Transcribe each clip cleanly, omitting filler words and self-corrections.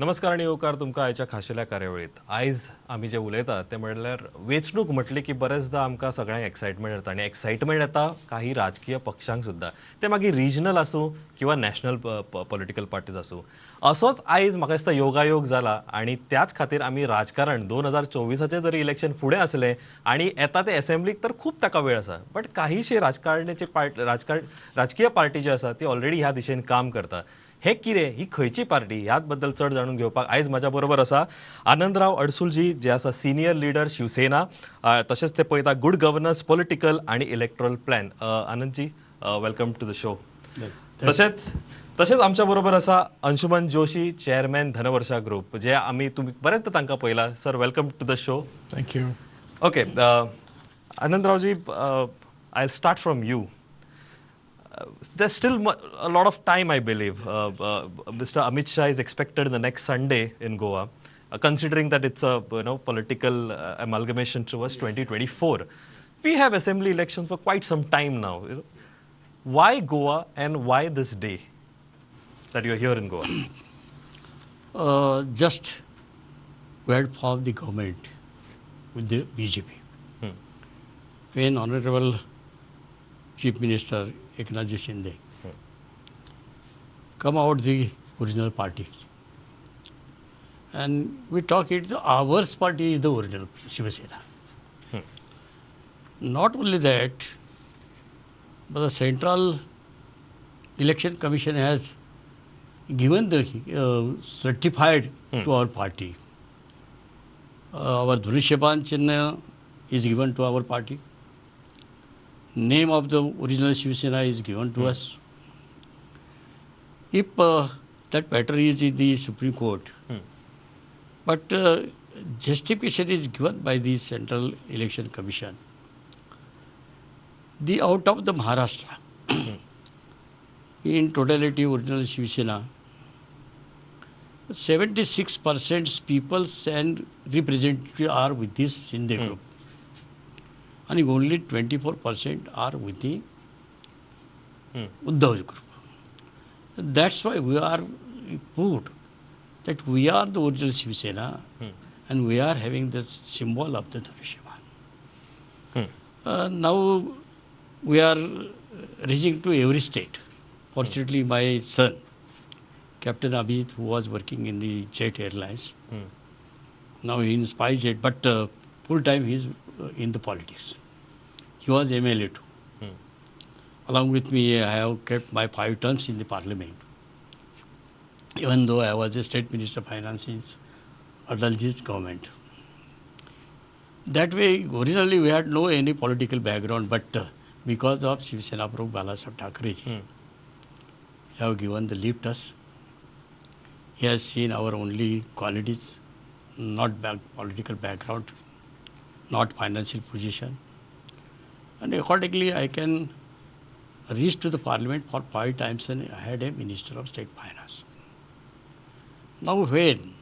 नमस्कार आणि येवकार तुमकां आयच्या खाशेल्या कार्यावळीत. आयज आमी जे उलयतात ते म्हणल्यार वेंचणूक म्हटली की बरेचदा आमकां सगळ्यांक एक्सायटमेंट येता आनी एक्सायटमेंट येता काही राजकीय पक्षांक सुद्दां. ते मागीर रिजनल आसूं किंवा नॅशनल पॉलिटिकल पार्टीज आसूं. असोच आयज म्हाका दिसता योगायोग जाला आनी त्याच खातीर आमी राजकारण 2024चे जरी इलेक्शन फुडें आसलें आनी येता ते असेंब्लीक तर खूब ताका वेळ आसा. बट काहीशे राजकीय पार्टी जी आसा ती ऑलरेडी ह्या दिशेन काम करता. हे कितें, ही खंयची पार्टी, ह्याच बद्दल चड जाणून घेवपाक आयज म्हाज्या बरोबर आसा आनंदराव अडसूल जी जे आसा सिनियर लिडर शिवसेना. तशेंच ते पळयता गुड गव्हर्नन्स पॉलिटिकल आनी electoral plan. Anandji, welcome to the show. तशेंच आमच्या बरोबर आसा अंशुमन जोशी, चेअरमॅन धनवर्षा ग्रुप, जे आमी तुमी बरेंच तांकां पळयला. Sir, welcome to the show. Thank you. Okay, Anandraoji, I start from you. There's still a lot of time, I believe. Mr. Amit Shah is expected the next Sunday in Goa, considering that it's a political amalgamation towards 2024. We have assembly elections for quite some time now. Why Goa and why this day that you're here in Goa? Just we had formed the government with the BJP. When Honorable Chief Minister Eknath Shindew come out the original party. And we talk it, our party is the original Shiv Sena. Not only that, but the Central Election Commission has given the certified to our party. Our Dhanavarsha Chinna is given to our party. Name of the original Shiv Sena is given to us. If that matter is in the Supreme Court, but justification is given by the Central Election Commission. The out of the Maharashtra, in totality original Shiv Sena, 76% people and representatives are with this Shinde group. And only 24% are with the Uddhav group. That's why we are proved that we are the original Shiv Sena and we are having the symbol of the Dhanavarsha. Now we are reaching to every state. Fortunately, my son, Captain Abhijit, who was working in the Jet Airlines, now he is in SpiceJet, but full time he is in the politics. He was MLA too. Along with me, I have kept my 5 terms in the parliament. Even though I was a state minister of finance in Adalji's government. That way, originally we had no any political background, but because of Shiv Sena Prabhu Balasaheb Thackeray, he have given the lift us. He has seen our only qualities, not political background, not financial position. And accordingly, I can reach to the parliament for 5 times and I had a minister of state finance. Now when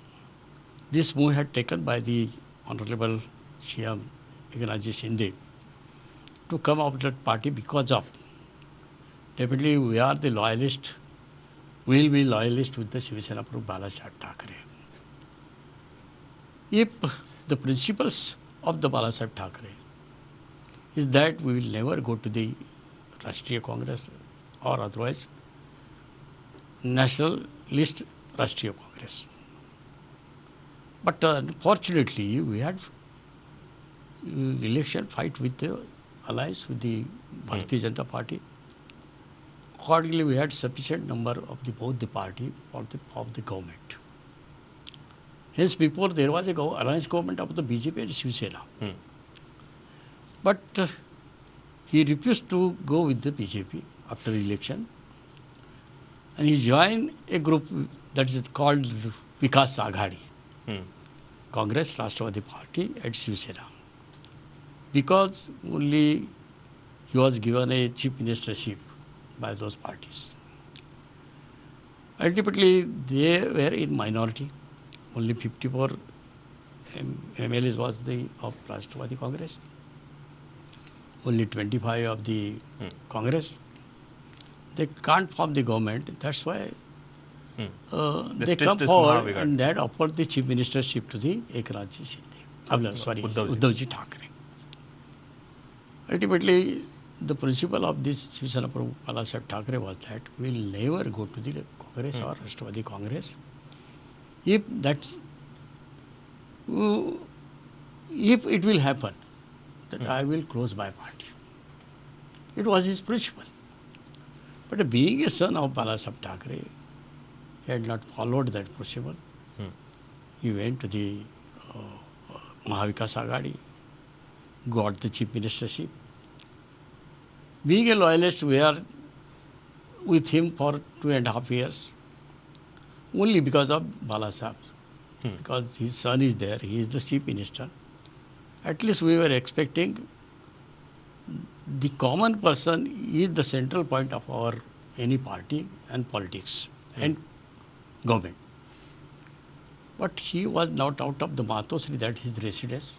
this move had taken by the Honorable CM Eknath Shindew to come out of that party because of, definitely we are the loyalist, we will be loyalist with the Shiv Sena Prabhu Balasaheb Thackeray. If the principles of the Balasaheb Thackeray is that we will never go to the Rashtriya Congress or otherwise Nationalist Rashtriya Congress. But unfortunately, we had election fight with the alliance with the Bharatiya Janata Party. Accordingly, we had sufficient number of both the party of the government. Hence, before there was a alliance government of the BJP and Shiv Sena. But he refused to go with the BJP after the election. And he joined a group that is called Vikas Aghadi, Congress, Rashtrawadhi Party and Shiv Sena. Because only he was given a chief ministership by those parties. Ultimately, they were in minority. Only 54 MLAs was of Rashtrawadhi Congress. Only 25 of the Congress. They can't form the government. That's why they stitched come this forward Mahavigad. and that offered the chief ministership to the Eknath Shinde. Sorry, Uddhavji Thackeray. Ultimately, the principle of this Shiv Sena Prabhu Balasaheb Thackeray was that we will never go to the Congress or Rashtrapati Congress if that's if it will happen that I will close my party. It was his principle. But being a son of Balasaheb Thackeray, he had not followed that principle. He went to the Mahavikas Aghadi, got the chief ministership. Being a loyalist, we are with him for 2.5 years, only because of Balasaheb. Because his son is there, he is the chief minister. At least we were expecting the common person is the central point of our any party and politics and government. But he was not out of the Matosri, that his residence.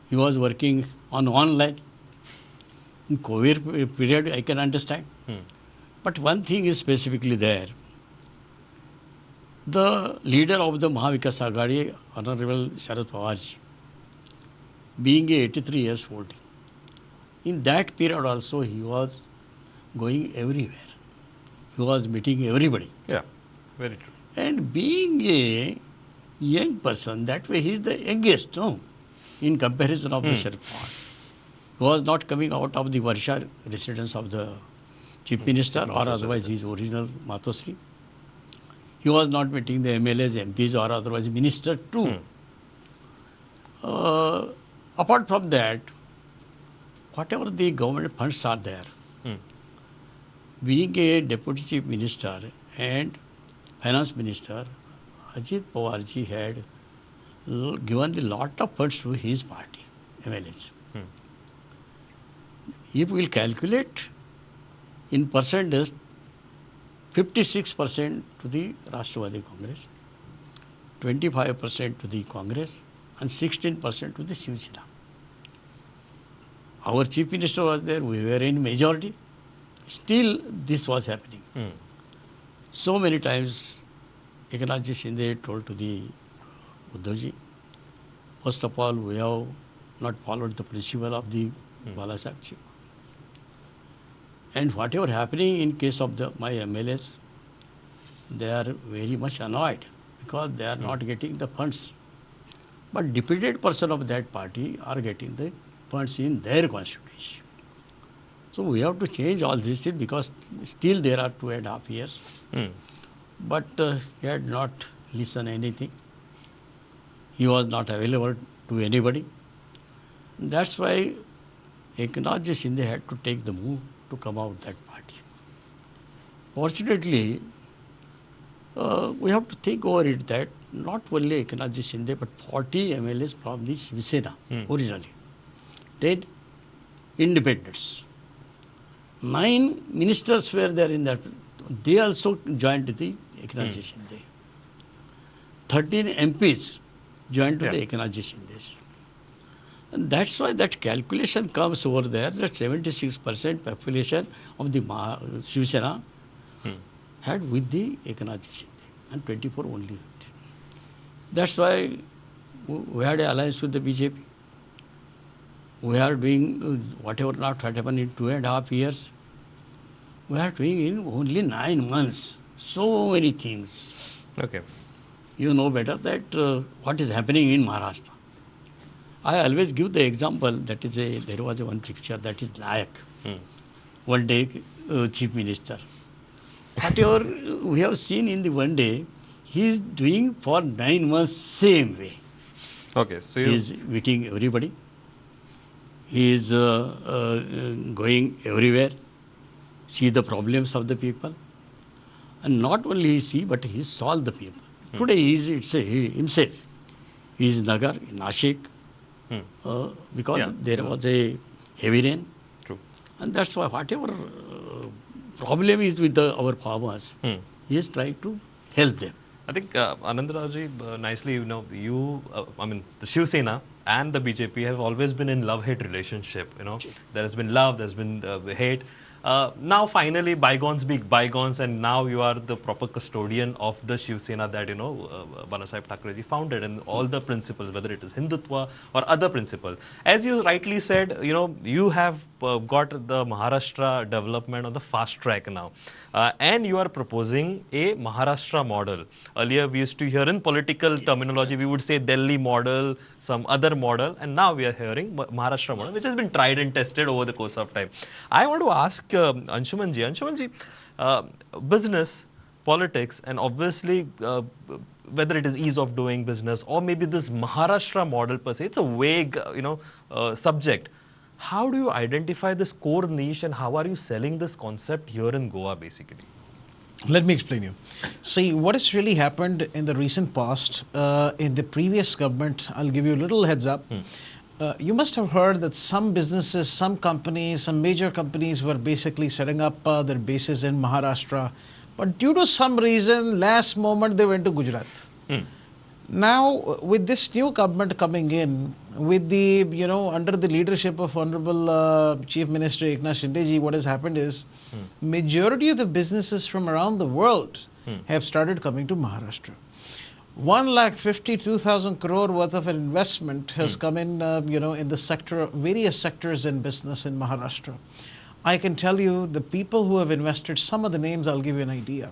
He was working on online. In COVID period, I can understand. But one thing is specifically there. The leader of the Mahavikas Aghadi, Honorable Sharad Pawarji, being 83 years old, in that period also he was going everywhere. He was meeting everybody. Yeah, very true. And being a young person, that way he is the youngest, no? In comparison of the Sharad Pawar. He was not coming out of the Varsha residence of the chief minister or otherwise his original Matosri. He was not meeting the MLAs, MPs or otherwise minister too. Apart from that, whatever the government funds are there, being a deputy chief minister and finance minister, Ajit Pawarji had given a lot of funds to his party, MLAs. If we will calculate in percentage, 56% to the Rashtrapati Congress, 25% to the Congress and 16% to the Shiv Sena. Our chief minister was there, we were in majority. Still this was happening. So many times Eknath Shinde told to the Uddhavji, first of all, we have not followed the principle of the Balasaheb Ji. And whatever happening in case of my MLAs, they are very much annoyed because they are not getting the funds. But defeated person of that party are getting the funds in their constituency. So we have to change all these things because still there are 2.5 years. But he had not listened anything. He was not available to anybody. That's why Eknath Shinde had to take the move to come out that party. Fortunately, we have to think over it that not only Eknath Shinde but 40 MLAs from the Shiv Sena originally, 10 independents, 9 ministers were there in that. They also joined the Eknath Shinde. 13 MPs joined to the Eknath Shinde. And that's why that calculation comes over there that 76% population of the Shiv Sena had with the Eknath Shinde and 24 only. That's why we had an alliance with the BJP. We are doing whatever not happened in 2.5 years. We are doing in only 9 months. So many things. Okay. You know better that what is happening in Maharashtra. I always give the example that is there was one picture that is Nayak, one day chief minister. Whatever we have seen in the one day, he is doing for 9 months same way. Okay, so he is meeting everybody. He is going everywhere, see the problems of the people, and not only he see but he solve the people. Today he is himself. He is Nagar, in Nashik, because there was a heavy rain. True. And that's why whatever problem is with our farmers, he is trying to help them. I think Anandrao nicely, the Shiv Sena and the BJP have always been in love-hate relationship. There has been love, there's been hate. Now finally bygones be bygones, and now you are the proper custodian of the Shiv Sena that Balasaheb Thackerayji founded, and all the principles, whether it is Hindutva or other principles. As you rightly said, you have got the Maharashtra development on the fast track now, and you are proposing a Maharashtra model. Earlier we used to hear in political terminology we would say Delhi model, some other model, and now we are hearing Maharashtra model, which has been tried and tested over the course of time. I want to ask Anshumanji, business, politics, and obviously whether it is ease of doing business or maybe this Maharashtra model per se, it's a vague subject. How do you identify this core niche, and how are you selling this concept here in Goa basically? Let me explain you. See, what has really happened in the recent past, in the previous government, I'll give you a little heads up. You must have heard that some businesses, some companies, some major companies were basically setting up their bases in Maharashtra. But due to some reason, last moment they went to Gujarat. Now, with this new government coming in, with the, under the leadership of Honorable Chief Minister Eknath Shindew, what has happened is, majority of the businesses from around the world have started coming to Maharashtra. 1,52,000 crore worth of an investment has come in, in the sector, various sectors in business in Maharashtra. I can tell you the people who have invested, some of the names, I'll give you an idea,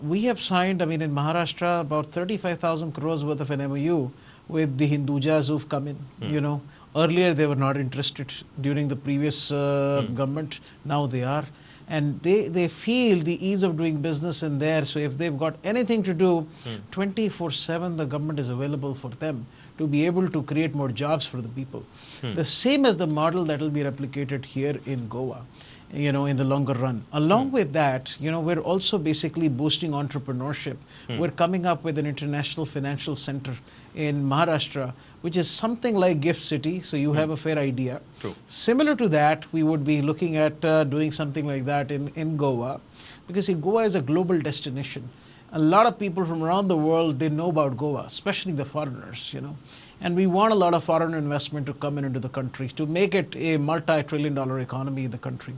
we have signed, in Maharashtra, about 35,000 crores worth of an MOU with the Hindujas who've come in, Earlier they were not interested during the previous government, now they are. And they feel the ease of doing business in there. So if they've got anything to do, 24/7 the government is available for them to be able to create more jobs for the people. The same as the model that will be replicated here in Goa, in the longer run. Along with that, we're also basically boosting entrepreneurship. We're coming up with an international financial center in Maharashtra, which is something like Gift City, so you have a fair idea. True. Similar to that, we would be looking at doing something like that in Goa, because see, Goa is a global destination. A lot of people from around the world, they know about Goa, especially the foreigners, And we want a lot of foreign investment to come into the country to make it a multi-trillion-dollar economy in the country.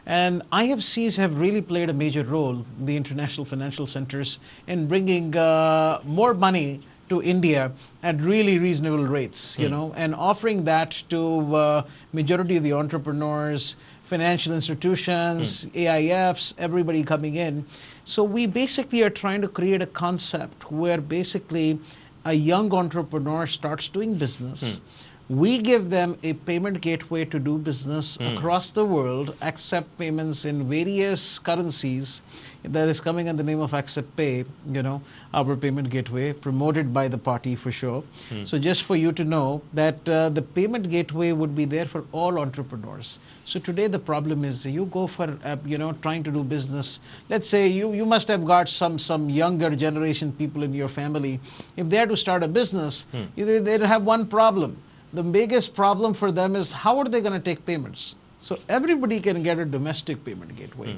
And IFCs have really played a major role, the international financial centers, in bringing more money to India at really reasonable rates, and offering that to majority of the entrepreneurs, financial institutions, AIFs, everybody coming in. So we basically are trying to create a concept where basically a young entrepreneur starts doing business. We give them a payment gateway to do business across the world, accept payments in various currencies. That is coming in the name of Accept Pay, our payment gateway, promoted by the party for sure. So just for you to know that the payment gateway would be there for all entrepreneurs. So today the problem is you go for, trying to do business. Let's say you must have got some younger generation people in your family. If they are to start a business, they have one problem. The biggest problem for them is how are they going to take payments? So everybody can get a domestic payment gateway,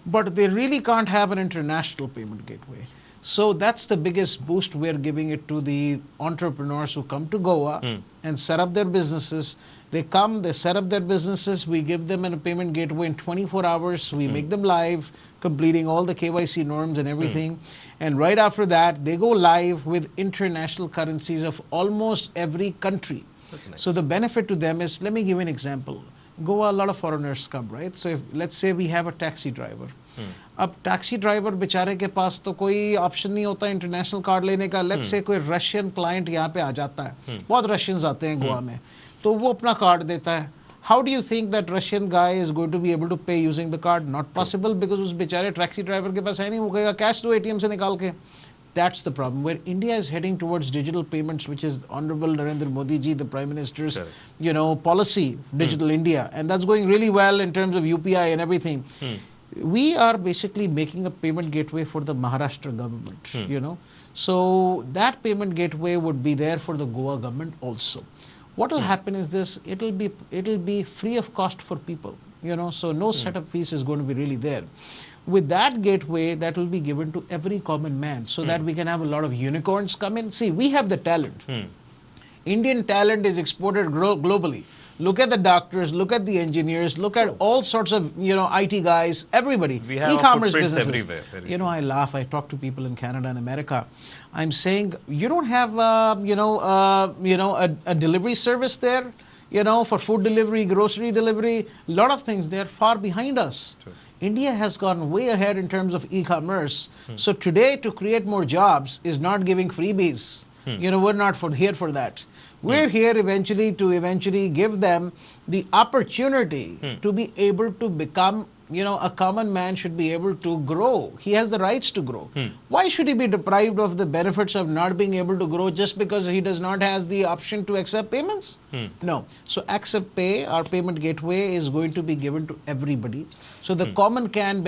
but they really can't have an international payment gateway. So that's the biggest boost we're giving it to the entrepreneurs who come to Goa and set up their businesses. They come, they set up their businesses, we give them a payment gateway in 24 hours, we make them live, completing all the KYC norms and everything. And right after that, they go live with international currencies of almost every country. That's nice. So the benefit to them is, let me give you an example. Goa, a lot of foreigners come, right? So if, let's say we have a taxi driver. अब taxi driver बेचारे के पास तो कोई option नहीं होता international card लेने का. Let's say कोई रशियन क्लाइंट यहाँ पे आ जाता है, बहुत रशियंस आते हैं गोवा में, तो वो अपना कार्ड देता है. How do you think that Russian guy is going to be able to pay using the card? Not possible, because उस बेचारे टैक्सी ड्राइवर के पास है नहीं, वो कहेगा कैश दो एटीएम से निकाल के. That's the problem. Where India is heading towards digital payments, which is Honorable Narendra Modi ji, the Prime Minister's, policy, Digital India, and that's going really well in terms of UPI and everything. We are basically making a payment gateway for the Maharashtra government, So that payment gateway would be there for the Goa government also. What will happen is this, it'll be free of cost for people, so no setup fees is going to be really there. With that gateway, that will be given to every common man, so that we can have a lot of unicorns come in. See, we have the talent. Indian talent is exported globally. Look at the doctors, look at the engineers, look at all sorts of, IT guys, everybody. We have our E-commerce footprints businesses. everywhere. Very You know, true. I laugh. I talk to people in Canada and America. I'm saying, you don't have, a delivery service there, for food delivery, grocery delivery, a lot of things. They're far behind us. True. India has gone way ahead in terms of e-commerce. So today, to create more jobs is not giving freebies. We're not here for that. We're here eventually to give them the opportunity to be able to become, a common man should be able to grow. He has the rights to grow. Why should he be deprived of the benefits of not being able to grow just because he does not have the option to accept payments? No. So Accept Pay, our payment gateway, is going to be given to everybody. So the common man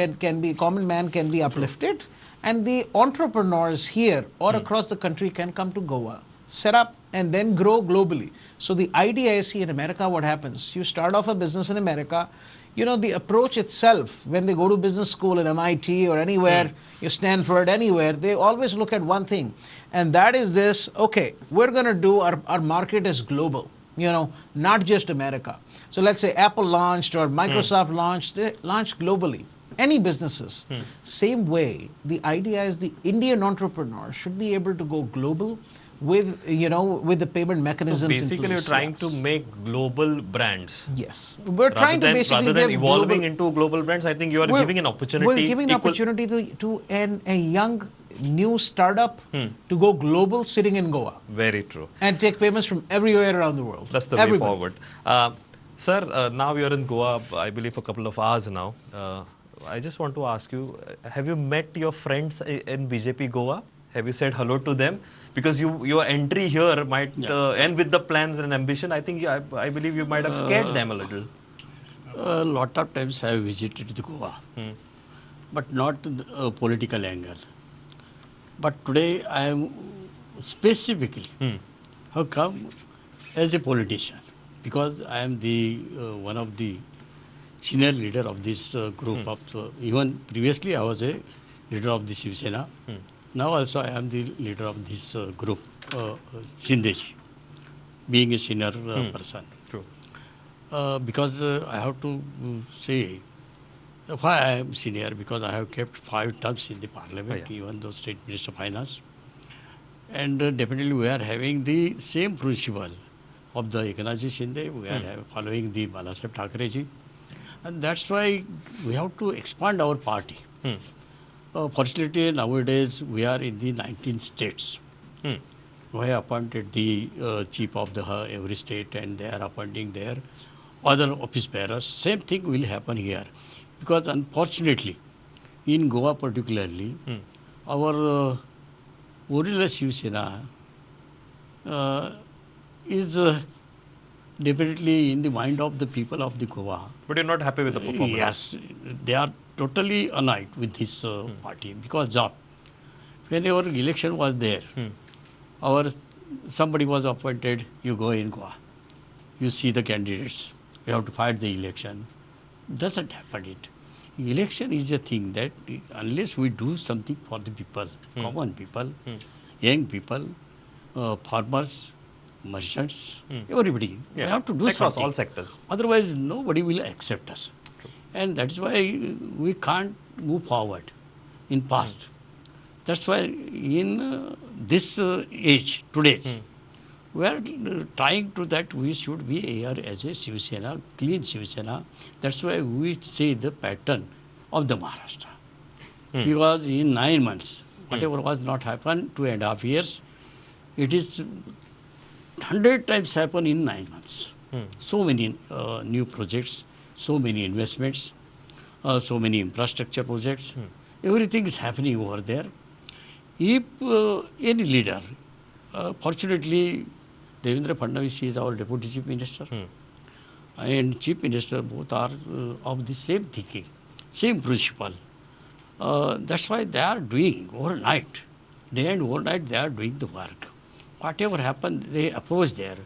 can be uplifted, and the entrepreneurs here or across the country can come to Goa, set up, and then grow globally. So the idea is, see, in America, what happens? You start off a business in America. The approach itself, when they go to business school at MIT or anywhere, Stanford, anywhere, they always look at one thing. And that is this, okay, we're going to do, our market is global, not just America. So let's say Apple launched or Microsoft launched, they launched globally. Any businesses. Same way, the idea is the Indian entrepreneur should be able to go global with the payment So mechanisms in basically, you're place. trying Yes. to make global brands. Yes, we're trying to basically rather than give evolving global, into global brands. I think you are we're- giving an opportunity. We're giving an equal- opportunity to a young new startup to go global sitting in Goa Very true. and take payments from everywhere around the world. That's the Everybody. way forward. Sir, now you're in Goa, I believe, for a couple of hours now. I just want to ask you, have you met your friends in BJP Goa? Have you said hello to them? Because your entry here might end with the plans and ambition. I think I believe you might have scared them a little. A lot of times I have visited the Goa, but not a political angle. But today I am specifically have come as a politician, because I am the one of the senior leader of this group. Even previously I was a leader of the Shiv Sena. Now also I am the leader of this group, Shinde, being a senior person. True. Because I have to say why I am senior, because I have kept 5 terms in the parliament, even though state minister of finance. And definitely we are having the same principle of the Eknath Shinde. We are following the Balasaheb Thackeray ji. And that's why we have to expand our party. Fortunately, nowadays we are in the 19 states. We have appointed the chief of the every state, and they are appointing their other office bearers. Same thing will happen here, because unfortunately, in Goa particularly, our original Shiv Sena is definitely in the mind of the people of the Goa. But you're not happy with the performance. Yes, they are totally annoyed with this party, because whenever election was there, somebody was appointed, you go in Goa, you see the candidates, you have to fight the election. Doesn't happen it. Election is a thing that unless we do something for the people, common people, young people, farmers, merchants, everybody, we have to do Across something. all sectors. Otherwise, nobody will accept us. And that's why we can't move forward in past. That's why in this age, today's, we are trying to that we should be here as a Shiv Sena, clean Shiv Sena. That's why we say the pattern of the Maharashtra. Because in 9 months, whatever was not happened, 2.5 years, it is 100 times happened in 9 months. So many new projects, so many investments, so many infrastructure projects. Everything is happening over there. If any leader, fortunately, Devendra Fadnavis is our deputy chief minister, and chief minister both are of the same thinking, same principle. That's why they are doing overnight, day and overnight they are doing the work. Whatever happened, they approach there.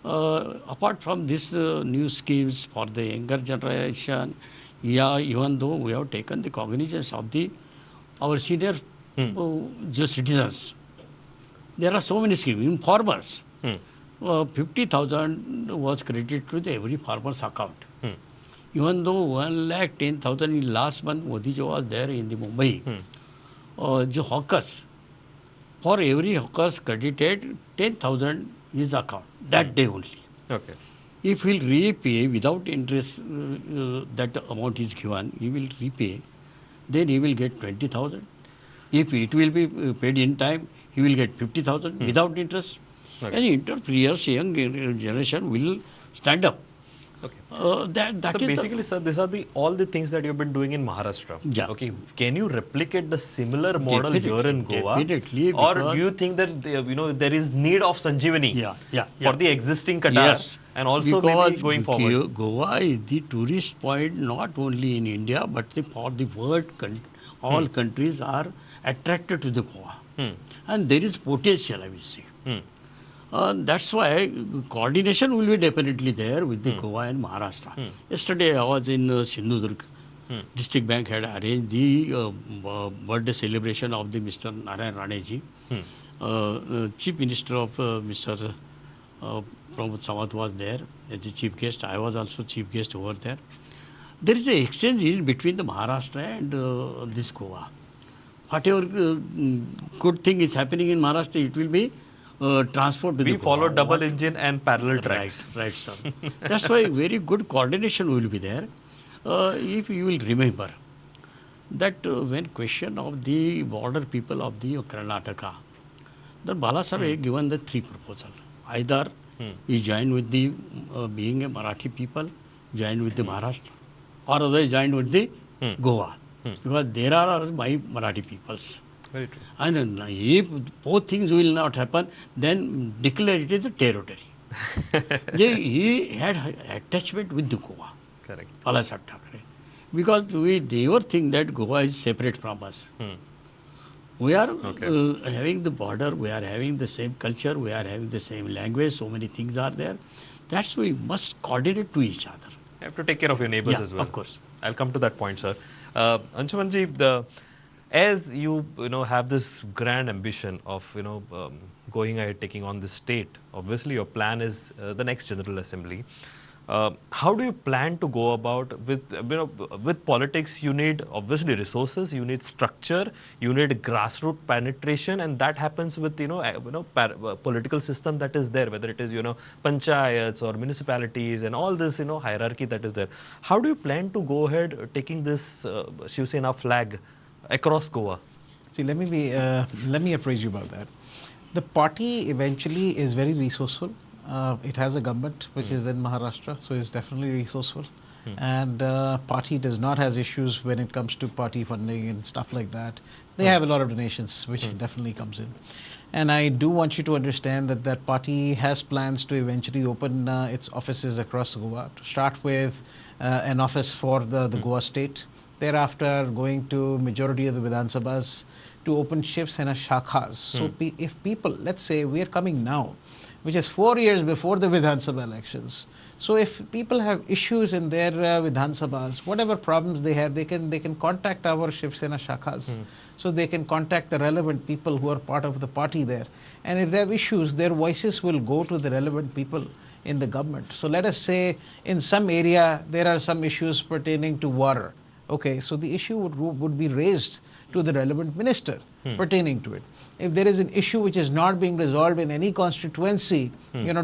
Apart from these new schemes for the younger generation, even though we have taken the cognizance of our senior citizens, there are so many schemes, even farmers. 50,000 was credited to the every farmer's account. Even though 1,10,000 in last month, Modi ji was there in the Mumbai, the hawkers, for every hawkers credited 10,000 his account that day only. Okay. If he will repay without interest, that amount is given, he will repay, then he will get 20,000. If it will be paid in time, he will get 50,000 without interest. Okay. And entrepreneurs, young generation will stand up. Okay. That So is basically, sir, these are all the things that you've been doing in Maharashtra. Yeah. Okay. Can you replicate the similar model Definitely, here in Goa? definitely, Or because- do you think that there is need of Sanjeevani for the existing Qatar Yes. and also Because maybe going forward? Goa is the tourist point not only in India but for the world. All countries are attracted to the Goa, and there is potential, I will say. That's why coordination will be definitely there with the Goa and Maharashtra. Yesterday I was in Sindhudurg. District Bank had arranged the birthday celebration of the Mr. Narayan Raneji. Chief Minister of Mr. Pramod Sawant was there as the chief guest. I was also chief guest over there. There is an exchange in between the Maharashtra and this Goa. Whatever good thing is happening in Maharashtra, it will be transport to We the follow Goa. double engine and parallel tracks. Right, sir. That's why very good coordination will be there. If you will remember that when question of the border people of the Karnataka, then Bala Sahib had given the three proposals. Either he joined with the being a Marathi people, joined with the Maharashtra, or otherwise joined with the Goa. Because there are my Marathi peoples. Very true. And if both things will not happen, then declare it as a territory. He had attachment with the Goa, Correct. Bala Sahib Thackeray. Because we never think that Goa is separate from us. We are having the border, we are having the same culture, we are having the same language, so many things are there. That's why we must coordinate to each other. You have to take care of your neighbors Yeah, as well. of course. I'll come to that point, sir. Anshumanji, as you have this grand ambition of going ahead taking on this state, obviously your plan is the next General Assembly. How do you plan to go about with politics? You need obviously resources, you need structure, you need grassroots penetration, and that happens with political system that is there, whether it is panchayats or municipalities and all this hierarchy that is there. How do you plan to go ahead taking this Shiv Sena flag across Goa? See, let me appraise you about that. The party eventually is very resourceful. It has a government which is in Maharashtra, so it's definitely resourceful. And party does not have issues when it comes to party funding and stuff like that. They have a lot of donations, which definitely comes in. And I do want you to understand that that party has plans to eventually open its offices across Goa, to start with an office for the Goa state. Thereafter, going to majority of the Vidhan Sabhas to open Shiv Sena Shakhas. So if people, let's say we are coming now, which is 4 years before the Vidhan Sabha elections. So if people have issues in their Vidhan Sabhas, whatever problems they have, they can contact our Shiv Sena Shakhas. So they can contact the relevant people who are part of the party there. And if they have issues, their voices will go to the relevant people in the government. So let us say in some area there are some issues pertaining to water. Okay, so the issue would be raised to the relevant minister pertaining to it. If there is an issue which is not being resolved in any constituency,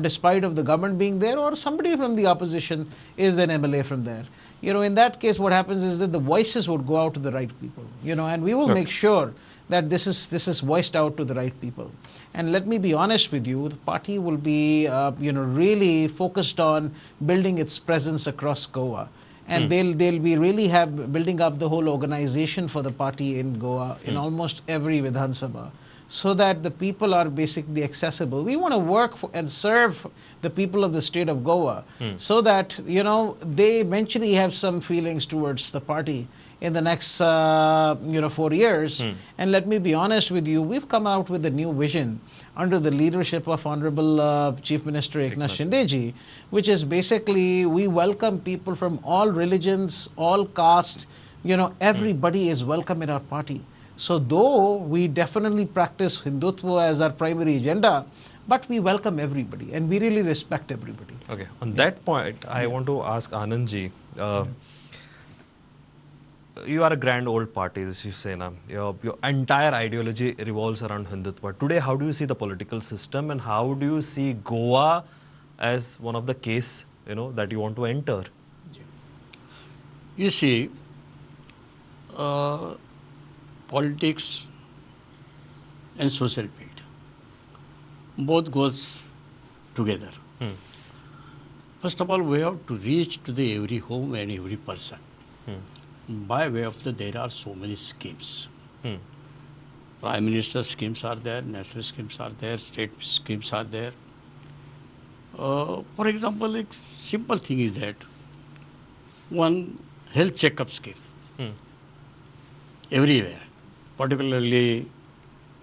despite of the government being there, or somebody from the opposition is an MLA from there, in that case, what happens is that the voices would go out to the right people, and we will make sure that this is voiced out to the right people. And let me be honest with you, the party will be, really focused on building its presence across Goa. And they'll be really building up the whole organization for the party in Goa, in almost every Vidhan Sabha, so that the people are basically accessible. We want to work for and serve the people of the state of Goa, so that they eventually have some feelings towards the party in the next 4 years. And let me be honest with you, we've come out with a new vision under the leadership of Honorable Chief Minister Eknath Shindew ji, which is basically we welcome people from all religions, all castes. Everybody is welcome in our party. So though we definitely practice Hindutva as our primary agenda, but we welcome everybody and we really respect everybody. Okay. On that point, I want to ask Anandji. You are a grand old party, the Shiv Sena. Your entire ideology revolves around Hindutva. Today, how do you see the political system, and how do you see Goa as one of the case, that you want to enter? You see, politics and social field both goes together. First of all, we have to reach to the every home and every person. By way of there are so many schemes. Prime Minister schemes are there, national schemes are there, state schemes are there. For example, a simple thing is that one health checkup scheme everywhere, particularly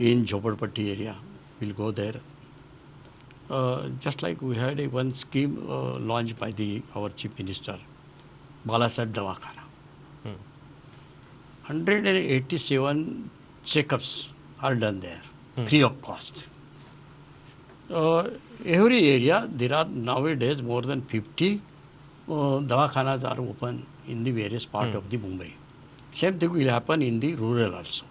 in Jhopadpatti area, we'll go there. Just like we had one scheme launched by our Chief Minister, Balasaheb Davakhana. 187 checkups are done there, free of cost. Every area, there are nowadays more than 50 Davakhanas are open in the various parts of the Mumbai. Same thing will happen in the rural also.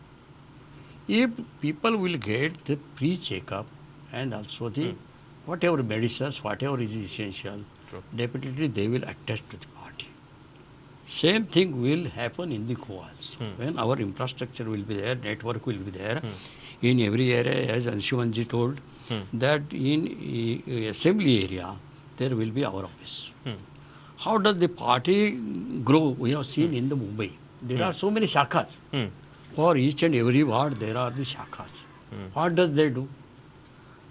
If people will get the free checkup and also the whatever medicines, whatever is essential, definitely they will attach to the party. Same thing will happen in the Goa also. When our infrastructure will be there, network will be there, in every area, as Anshuman ji told, that in assembly area, there will be our office. How does the party grow? We have seen in the Mumbai. There are so many shakhas. For each and every ward, there are the shakhas. What does they do?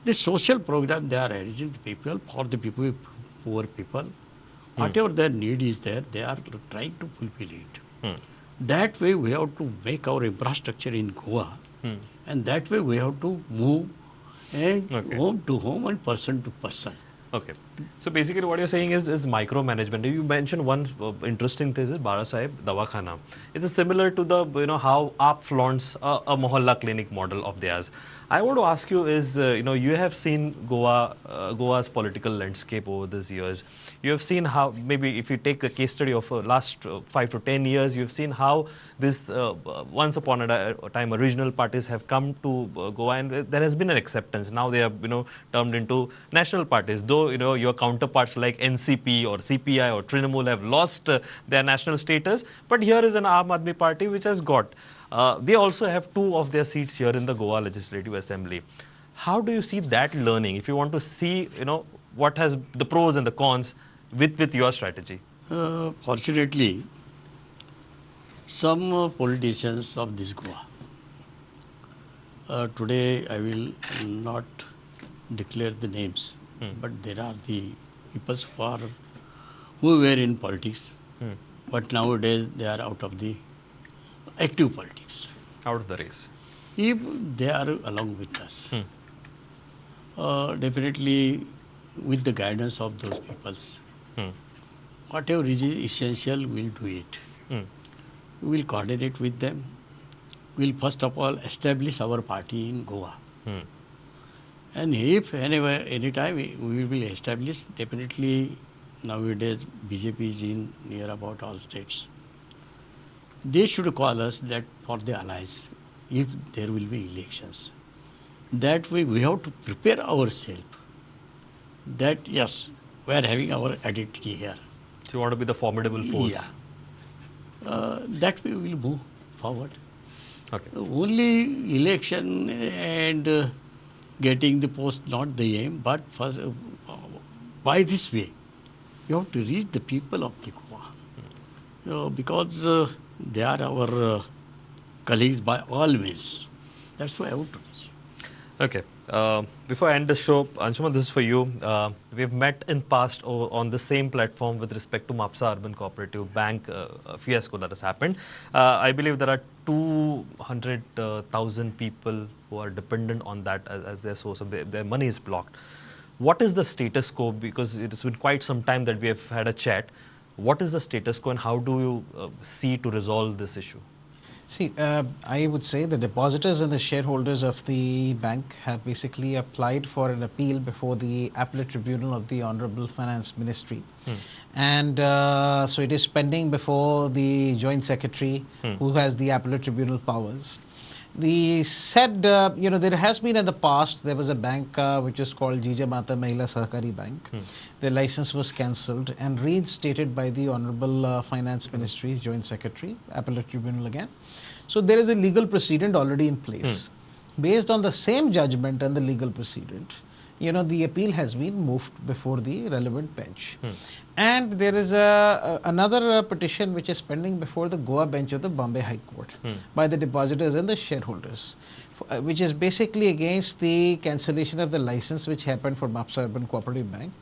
The social program they are arranging the people, for the people, poor people. Whatever their need is there, they are trying to fulfill it. That way we have to make our infrastructure in Goa. And that way we have to move and home to home and person to person. Okay. So basically what you're saying is micromanagement. You mentioned one interesting thing is Balasaheb Davakhana. It is similar to the, how AAP flaunts a Mohalla clinic model of theirs. I want to ask you is, you have seen Goa's political landscape over these years. You have seen how, maybe if you take a case study of last 5 to 10 years, you've seen how this, once upon a time, regional parties have come to Goa, and there has been an acceptance. Now they are, turned into national parties. Though, your counterparts like NCP or CPI or Trinamool have lost their national status, but here is an Aam Aadmi party which has got. They also have 2 of their seats here in the Goa Legislative Assembly. How do you see that learning? If you want to see, what has the pros and the cons with your strategy? Fortunately, some politicians of this Goa, today I will not declare the names, but there are the people who were in politics, but nowadays they are out of the active politics. Out of the race. If they are along with us, definitely with the guidance of those peoples, whatever is essential, we'll do it. We will coordinate with them. We'll first of all establish our party in Goa. And if any time we will establish, definitely nowadays BJP is in near about all states. They should call us that for the alliance if there will be elections. That way we have to prepare ourselves that yes, we are having our identity here. So you want to be the formidable force? Yeah. That way we will move forward. Okay. Only election and getting the post not the aim, but first, by this way, you have to reach the people of the Goa. Because they are our colleagues by all means. That's why I want to reach. Okay. Before I end the show, Anshuman, this is for you. We've met in past on the same platform with respect to Mapsa Urban Cooperative Bank fiasco that has happened. I believe there are 200,000 people who are dependent on that as their source of their money is blocked. What is the status quo? Because it's been quite some time that we have had a chat. What is the status quo and how do you see to resolve this issue? See, I would say the depositors and the shareholders of the bank have basically applied for an appeal before the appellate tribunal of the Honorable Finance Ministry. And so it is pending before the Joint Secretary, who has the appellate tribunal powers. The said, there has been in the past, there was a bank which is called Jija Mata Mahila Sahakari Bank. The license was cancelled and reinstated by the Honorable Finance Ministry, Joint Secretary, Appellate Tribunal again. So there is a legal precedent already in place. Based on the same judgment and the legal precedent, the appeal has been moved before the relevant bench. And there is another petition which is pending before the Goa bench of the Bombay High Court by the depositors and the shareholders, which is basically against the cancellation of the license which happened for Maharashtra Urban Cooperative Bank.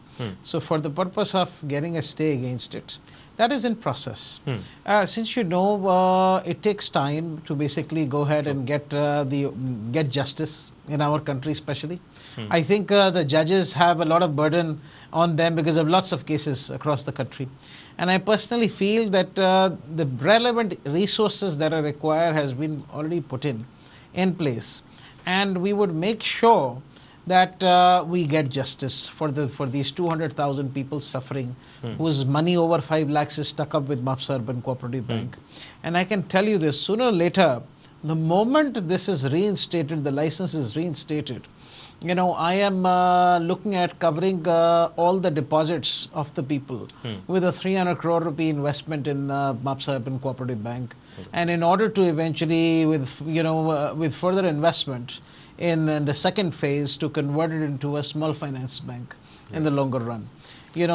So for the purpose of getting a stay against it, that is in process. Since it takes time to basically go ahead and get justice in our country especially. I think the judges have a lot of burden on them because of lots of cases across the country. And I personally feel that the relevant resources that are required has been already put in place. And we would make sure that we get justice for these 200,000 people suffering, whose money over 5 lakhs is stuck up with Maharashtra Urban Cooperative Bank. And I can tell you this, sooner or later, the moment this is reinstated, the license is reinstated, I am looking at covering all the deposits of the people with a 300 crore rupee investment in Maharashtra Urban Cooperative Bank. And in order to eventually, with further investment in the second phase, to convert it into a small finance bank in the longer run.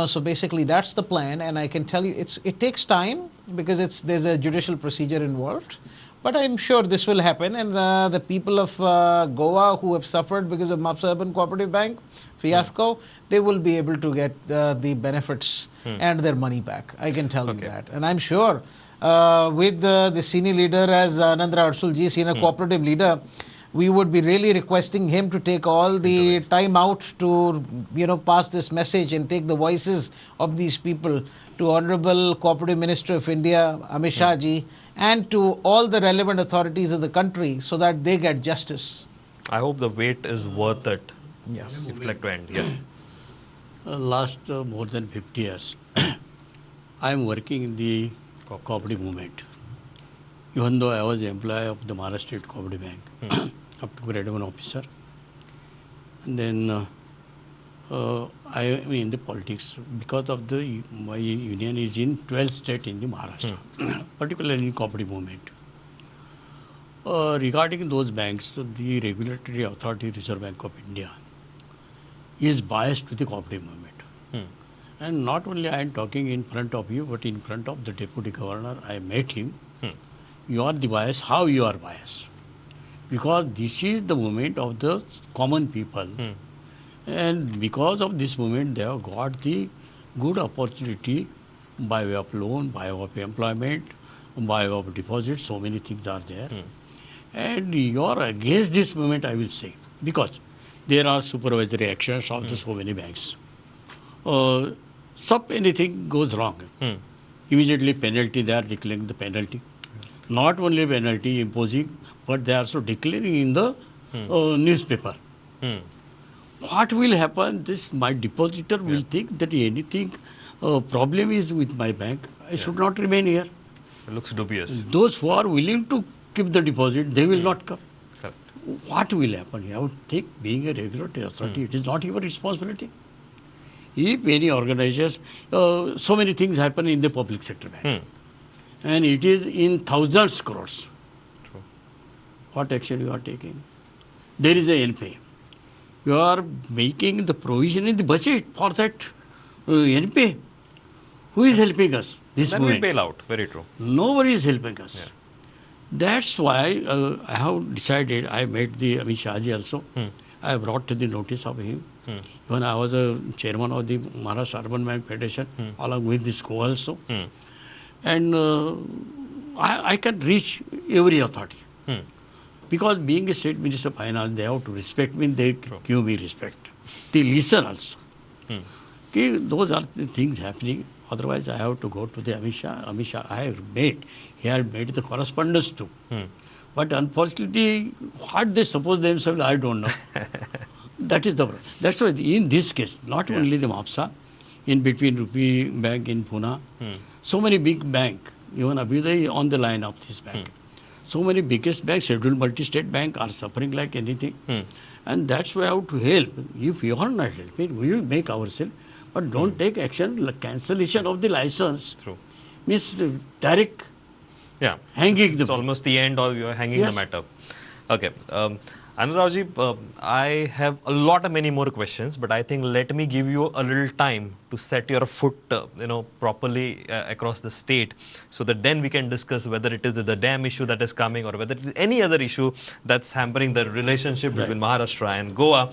So basically that's the plan, and I can tell you it takes time because there's a judicial procedure involved. But I'm sure this will happen, and the people of Goa who have suffered because of Maharashtra Urban Cooperative Bank fiasco, they will be able to get the benefits and their money back. I can tell you that. And I'm sure with the senior leader as Anandrao Adsul ji, senior cooperative leader, we would be really requesting him to take all the time out to pass this message and take the voices of these people to Honorable Cooperative Minister of India, Amit Shah ji, and to all the relevant authorities of the country so that they get justice. I hope the wait is worth it. Yes. If like to end, yeah. Last more than 50 years, I am working in the cooperative movement. Even though I was an employee of the Maharashtra State Cooperative Bank, up to grade 1 officer. And then I am in the politics because of my union is in 12 states in the Maharashtra, particularly in cooperative movement. Regarding those banks, the regulatory authority, Reserve Bank of India, is biased to the cooperative movement. And not only I am talking in front of you, but in front of the Deputy Governor, I met him. You are the bias. How you are biased? Because this is the movement of the common people. And because of this movement, they have got the good opportunity by way of loan, by way of employment, by way of deposit. So many things are there. And you are against this movement, I will say, because there are supervisory actions of the so many banks. Anything goes wrong, immediately penalty, they are declaring the penalty. Not only penalty imposing, but they are also declaring in the newspaper. What will happen? My depositor will think that anything problem is with my bank. I should not remain here. It looks dubious. Those who are willing to keep the deposit, they will not come. Correct. What will happen? You have to think, being a regulatory authority, it is not your responsibility. If any organizations, so many things happen in the public sector bank. And it is in thousands crores. True. What action you are taking? There is a NPA. You are making the provision in the budget for that NPA. Who is helping us? This Then moment. we bail out. Very true. Nobody is helping us. Yeah. That's why I have decided, I met the Amit Shah ji also. I brought to the notice of him. When I was a chairman of the Maharashtra Urban Bank Federation, along with this co also. And I can reach every authority. Because being a state minister of finance, they have to respect me, they give me respect. They listen also. Okay, those are the things happening. Otherwise, I have to go to the Amit Shah. Amit Shah, he had made the correspondence too. But unfortunately, what they suppose themselves, I don't know. That is the problem. That's why in this case, not only the MAPSA, in between Rupee Bank in Pune, so many big bank, even Abhyuday on the line of this bank. So many biggest banks, scheduled multi-state bank are suffering like anything. And that's why I have to help. If you are not helping, we will make ourselves. But don't take action, like cancellation of the license. True. Means direct Yeah. hanging It's the almost the end, or you're hanging Yes. the matter. Okay. Anandraoji, I have a lot of many more questions, but I think let me give you a little time to set your foot, properly across the state, so that then we can discuss whether it is the dam issue that is coming or whether it is any other issue that's hampering the relationship between Maharashtra and Goa.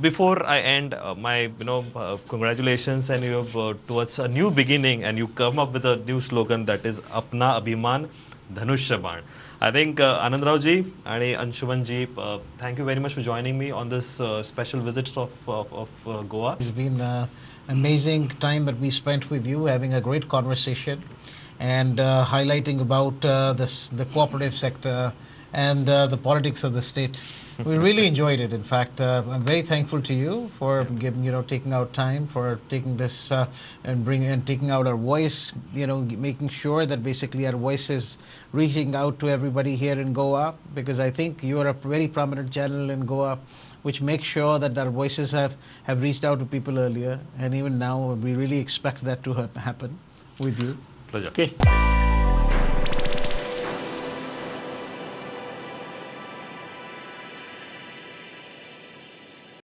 Before I end, my congratulations and towards a new beginning, and you come up with a new slogan that is Apna Abhiman Dhanushya Baan. I think Anandrao ji and Anshuman ji, thank you very much for joining me on this special visit of Goa. It's been an amazing time that we spent with you, having a great conversation and highlighting about the cooperative sector and the politics of the state. We really enjoyed it. In fact, I'm very thankful to you for taking out time for taking this and taking out our voice. Making sure that basically our voice is reaching out to everybody here in Goa, because I think you are a very prominent channel in Goa, which makes sure that our voices have reached out to people earlier, and even now we really expect that to happen with you. Pleasure. Okay.